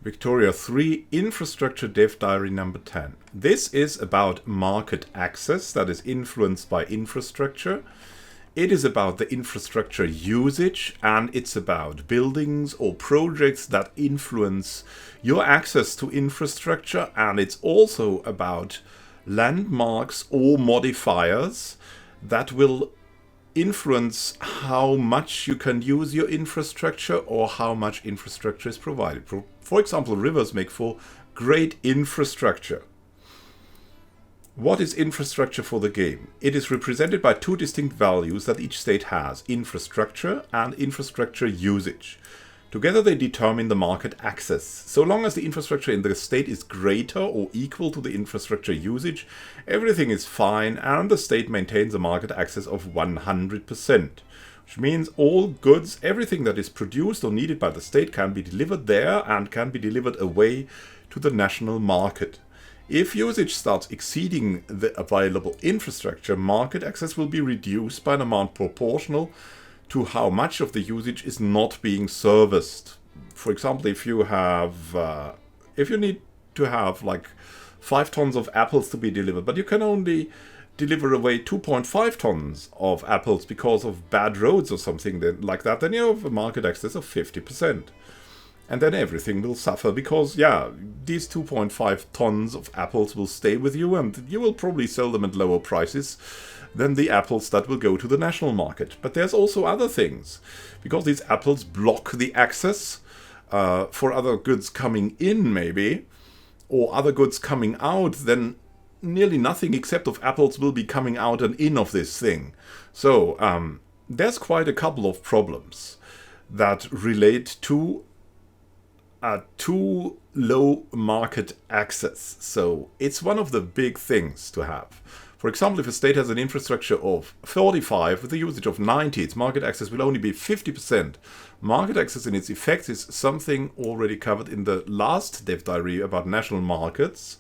Victoria 3, Infrastructure Dev Diary number 10. This is about market access that is influenced by infrastructure. It is about the infrastructure usage, and it's about buildings or projects that influence your access to infrastructure, and it's also about landmarks or modifiers that will influence how much you can use your infrastructure or how much infrastructure is provided. For example, rivers make for great infrastructure. What is infrastructure for the game? It is represented by two distinct values that each state has: infrastructure and infrastructure usage. Together they determine the market access. So long as the infrastructure in the state is greater or equal to the infrastructure usage, everything is fine and the state maintains a market access of 100%. Which means all goods, everything that is produced or needed by the state can be delivered there and can be delivered away to the national market. If usage starts exceeding the available infrastructure, market access will be reduced by an amount proportional to how much of the usage is not being serviced. For example, if you need to have like 5 tons of apples to be delivered, but you can only deliver away 2.5 tons of apples because of bad roads or something like that, then you have a market access of 50%. And then everything will suffer because, these 2.5 tons of apples will stay with you and you will probably sell them at lower prices than the apples that will go to the national market. But there's also other things. Because these apples block the access for other goods coming in, maybe, or other goods coming out, then nearly nothing except of apples will be coming out and in of this thing. So there's quite a couple of problems that relate to too low market access. So it's one of the big things to have. For example, if a state has an infrastructure of 45 with a usage of 90, its market access will only be 50%. Market access in its effects is something already covered in the last dev diary about national markets.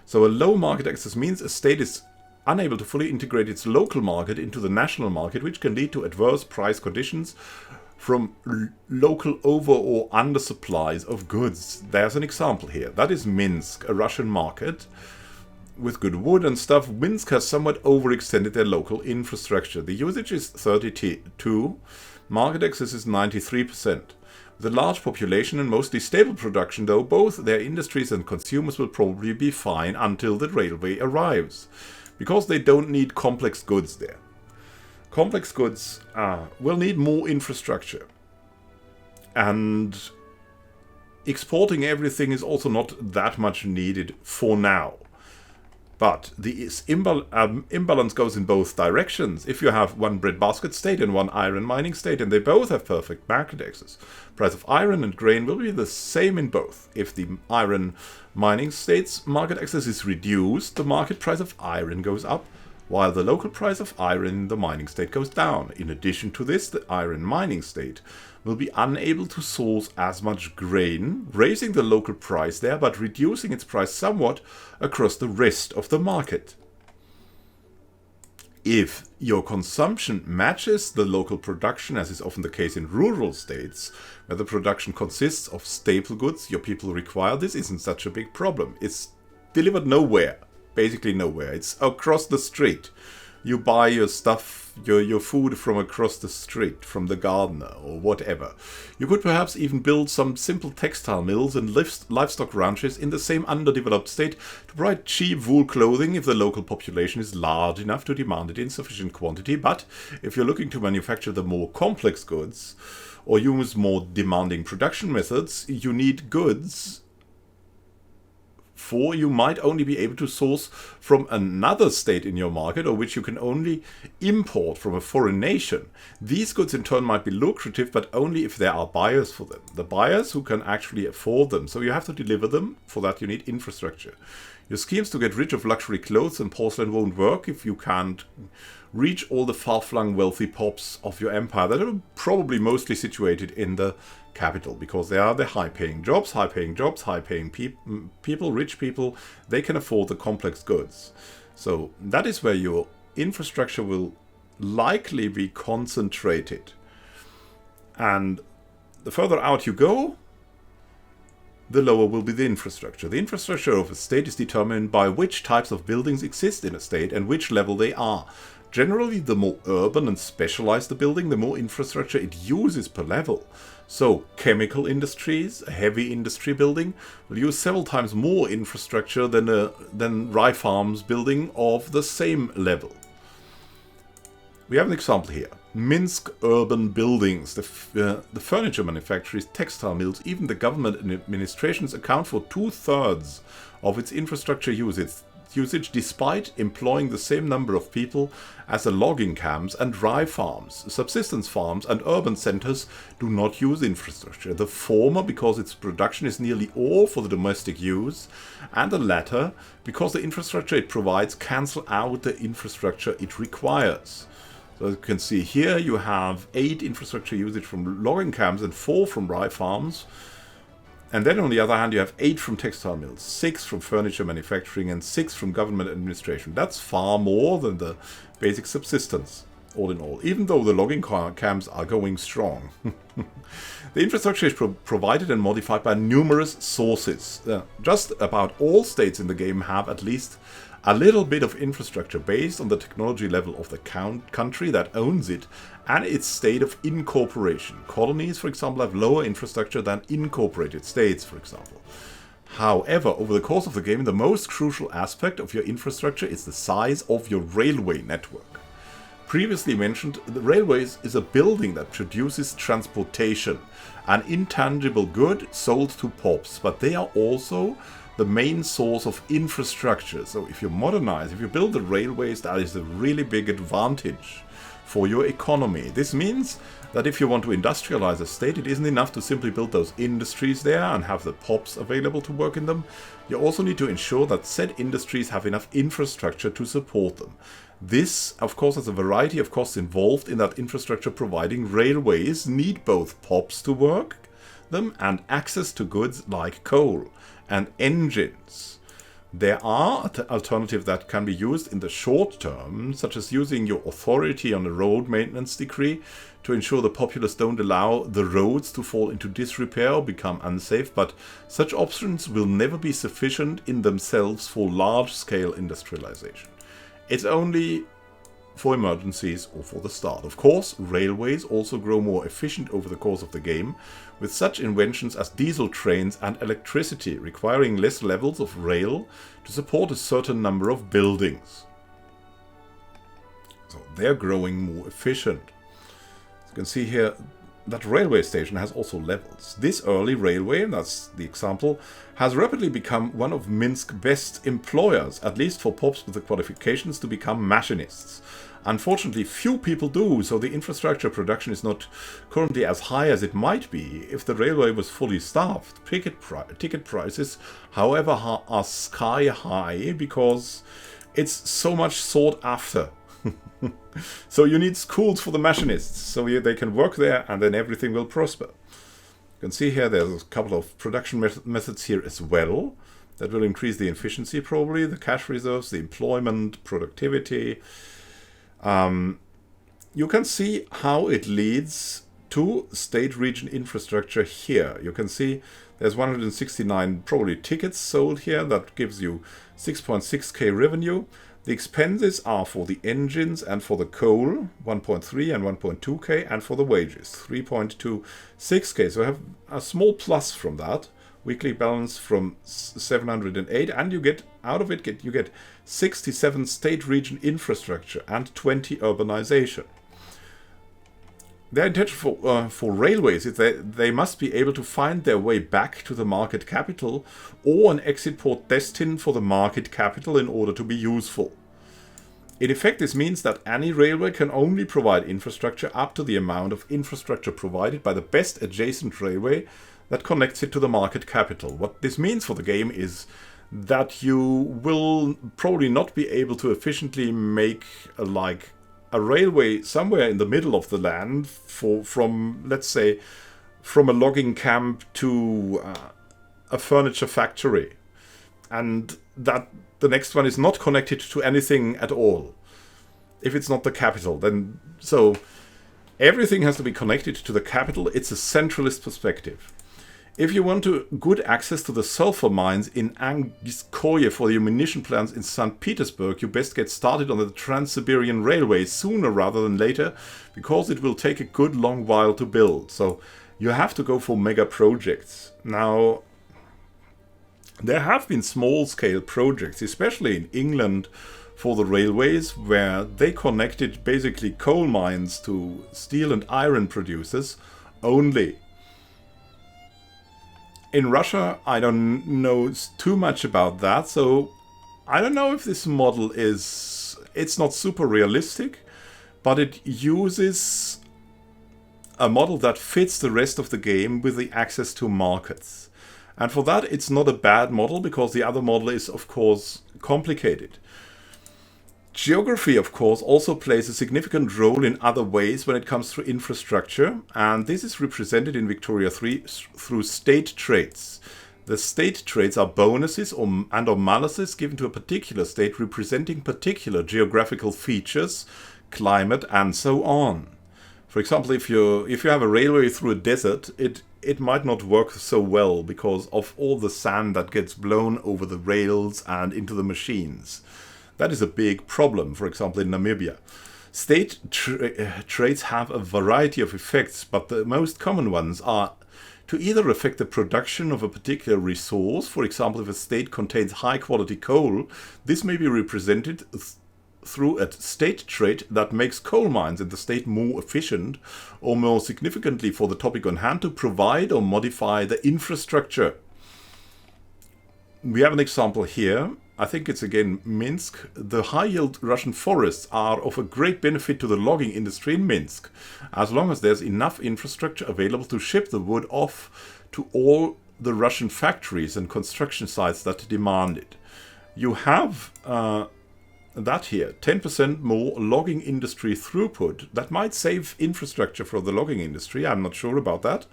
So a low market access means a state is unable to fully integrate its local market into the national market, which can lead to adverse price conditions from local over or under supplies of goods. There's an example here. That is Minsk, a Russian market with good wood and stuff. Minsk has somewhat overextended their local infrastructure. The usage is 32, market access is 93%. With a large population and mostly stable production, though, both their industries and consumers will probably be fine until the railway arrives, because they don't need complex goods there. Complex goods will need more infrastructure, and exporting everything is also not that much needed for now. But the imbalance goes in both directions. If you have one breadbasket state and one iron mining state, and they both have perfect market access, price of iron and grain will be the same in both. If the iron mining state's market access is reduced, the market price of iron goes up, while the local price of iron in the mining state goes down. In addition to this, the iron mining state will be unable to source as much grain, raising the local price there, but reducing its price somewhat across the rest of the market. If your consumption matches the local production, as is often the case in rural states, where the production consists of staple goods your people require, this isn't such a big problem. It's delivered nowhere. Basically nowhere. It's across the street. You buy your stuff, your food from across the street, from the gardener or whatever. You could perhaps even build some simple textile mills and livestock ranches in the same underdeveloped state to provide cheap wool clothing if the local population is large enough to demand it in sufficient quantity. But if you're looking to manufacture the more complex goods or use more demanding production methods, you need goods for you might only be able to source from another state in your market, or which you can only import from a foreign nation. These goods in turn might be lucrative, but only if there are buyers for them. The buyers who can actually afford them. So you have to deliver them. For that you need infrastructure. Your schemes to get rid of luxury clothes and porcelain won't work if you can't reach all the far-flung wealthy pops of your empire that are probably mostly situated in the capital, because they are the high-paying jobs, high-paying people, rich people. They can afford the complex goods. So that is where your infrastructure will likely be concentrated. And the further out you go, the lower will be the infrastructure. The infrastructure of a state is determined by which types of buildings exist in a state and which level they are. Generally, the more urban and specialized the building, the more infrastructure it uses per level. So, chemical industries, a heavy industry building, will use several times more infrastructure than rye farms building of the same level. We have an example here. Minsk urban buildings, the furniture manufacturers, textile mills, even the government and administrations account for 2/3 of its infrastructure usage despite employing the same number of people as the logging camps and rye farms. Subsistence farms and urban centers do not use infrastructure. The former because its production is nearly all for the domestic use, and the latter because the infrastructure it provides cancel out the infrastructure it requires. So as you can see here, you have 8 infrastructure usage from logging camps and 4 from rye farms. And then on the other hand, you have 8 from textile mills, 6 from furniture manufacturing, and 6 from government administration. That's far more than the basic subsistence, all in all, even though the logging camps are going strong. The infrastructure is provided and modified by numerous sources. Just about all states in the game have at least a little bit of infrastructure based on the technology level of the country that owns it and its state of incorporation. Colonies, for example, have lower infrastructure than incorporated states, for example. However, over the course of the game, the most crucial aspect of your infrastructure is the size of your railway network. Previously mentioned, the railways is a building that produces transportation, an intangible good sold to POPs, but they are also the main source of infrastructure. So if you modernize, if you build the railways, that is a really big advantage for your economy. This means that if you want to industrialize a state, it isn't enough to simply build those industries there and have the POPs available to work in them. You also need to ensure that said industries have enough infrastructure to support them. This, of course, has a variety of costs involved in that infrastructure providing. Railways need both POPs to work them and access to goods like coal and engines. There are alternatives that can be used in the short term, such as using your authority on a road maintenance decree to ensure the populace don't allow the roads to fall into disrepair or become unsafe, but such options will never be sufficient in themselves for large-scale industrialization. It's only for emergencies or for the start. Of course, railways also grow more efficient over the course of the game, with such inventions as diesel trains and electricity, requiring less levels of rail to support a certain number of buildings. So they're growing more efficient. As you can see here, that railway station has also levels. This early railway, that's the example, has rapidly become one of Minsk's best employers, at least for POPs with the qualifications to become machinists. Unfortunately, few people do, so the infrastructure production is not currently as high as it might be if the railway was fully staffed. Ticket prices, however, are sky high because it's so much sought after. So you need schools for the machinists, so they can work there and then everything will prosper. You can see here there's a couple of production methods here as well that will increase the efficiency probably, the cash reserves, the employment, productivity. You can see how it leads to state-region infrastructure here. You can see there's 169 probably tickets sold here. That gives you 6.6k revenue. The expenses are for the engines and for the coal, 1.3 and 1.2k, and for the wages, 3.26k. So I have a small plus from that. Weekly balance from 708, and you get out of it, you get 67 state-region infrastructure and 20 urbanization. Their intention for railways is that they must be able to find their way back to the market capital or an exit port destined for the market capital in order to be useful. In effect, this means that any railway can only provide infrastructure up to the amount of infrastructure provided by the best adjacent railway that connects it to the market capital. What this means for the game is that you will probably not be able to efficiently make a railway somewhere in the middle of the land from, let's say, from a logging camp to a furniture factory. And that the next one is not connected to anything at all. If it's not the capital, then so everything has to be connected to the capital. It's a centralist perspective. If you want good access to the sulfur mines in Angskoye for your munition plants in St. Petersburg, you best get started on the Trans-Siberian Railway sooner rather than later, because it will take a good long while to build. So you have to go for mega projects. Now, there have been small-scale projects, especially in England, for the railways, where they connected basically coal mines to steel and iron producers only. In Russia, I don't know too much about that, so I don't know if this model it's not super realistic, but it uses a model that fits the rest of the game with the access to markets. And for that, it's not a bad model, because the other model is, of course, complicated. Geography, of course, also plays a significant role in other ways when it comes to infrastructure, and this is represented in Victoria 3 through state traits. The state traits are bonuses and/or maluses given to a particular state representing particular geographical features, climate, and so on. For example, if you have a railway through a desert, it might not work so well because of all the sand that gets blown over the rails and into the machines. That is a big problem, for example, in Namibia. State traits have a variety of effects, but the most common ones are to either affect the production of a particular resource. For example, if a state contains high-quality coal, this may be represented through a state trait that makes coal mines in the state more efficient, or more significantly for the topic on hand, to provide or modify the infrastructure. We have an example here. I think it's again Minsk. The high-yield Russian forests are of a great benefit to the logging industry in Minsk, as long as there's enough infrastructure available to ship the wood off to all the Russian factories and construction sites that demand it. You have that here, 10% more logging industry throughput. That might save infrastructure for the logging industry. I'm not sure about that.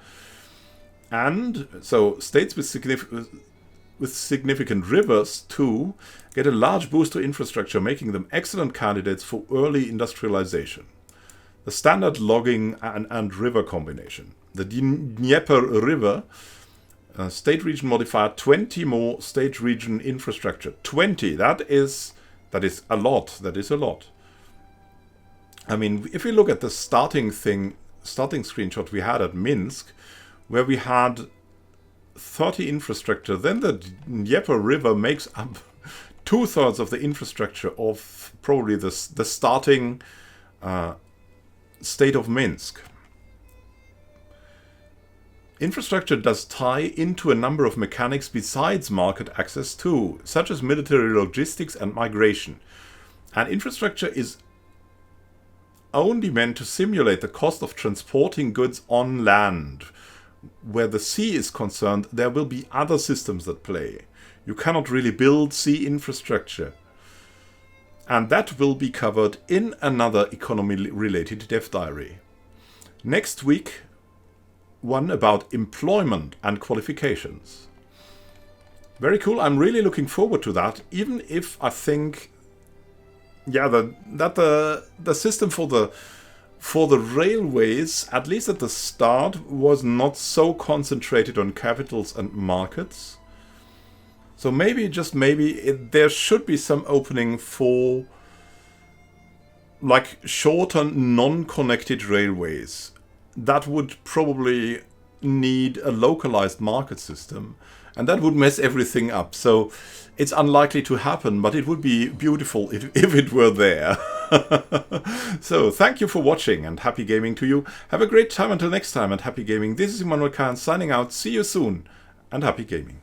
And so states with significant rivers, too, get a large boost to infrastructure, making them excellent candidates for early industrialization. The standard logging and river combination. The Dnieper River, state region modifier, 20 more state region infrastructure. 20, that is a lot. That is a lot. I mean, if we look at the starting screenshot we had at Minsk, where we had 30 infrastructure, then the Dnieper River makes up 2/3 of the infrastructure of probably the starting state of Minsk. Infrastructure does tie into a number of mechanics besides market access too, such as military logistics and migration. And infrastructure is only meant to simulate the cost of transporting goods on land. Where the sea is concerned, there will be other systems that play. You cannot really build sea infrastructure. And that will be covered in another economy-related dev diary. Next week, one about employment and qualifications. Very cool. I'm really looking forward to that, even if I think, that the system for the railways, at least at the start, was not so concentrated on capitals and markets. So maybe, just maybe, there should be some opening for like shorter, non-connected railways. That would probably need a localized market system, and that would mess everything up. So it's unlikely to happen, but it would be beautiful if it were there. So thank you for watching, and happy gaming to you. Have a great time until next time, and happy gaming. This is Immanuel Can signing out. See you soon, and happy gaming.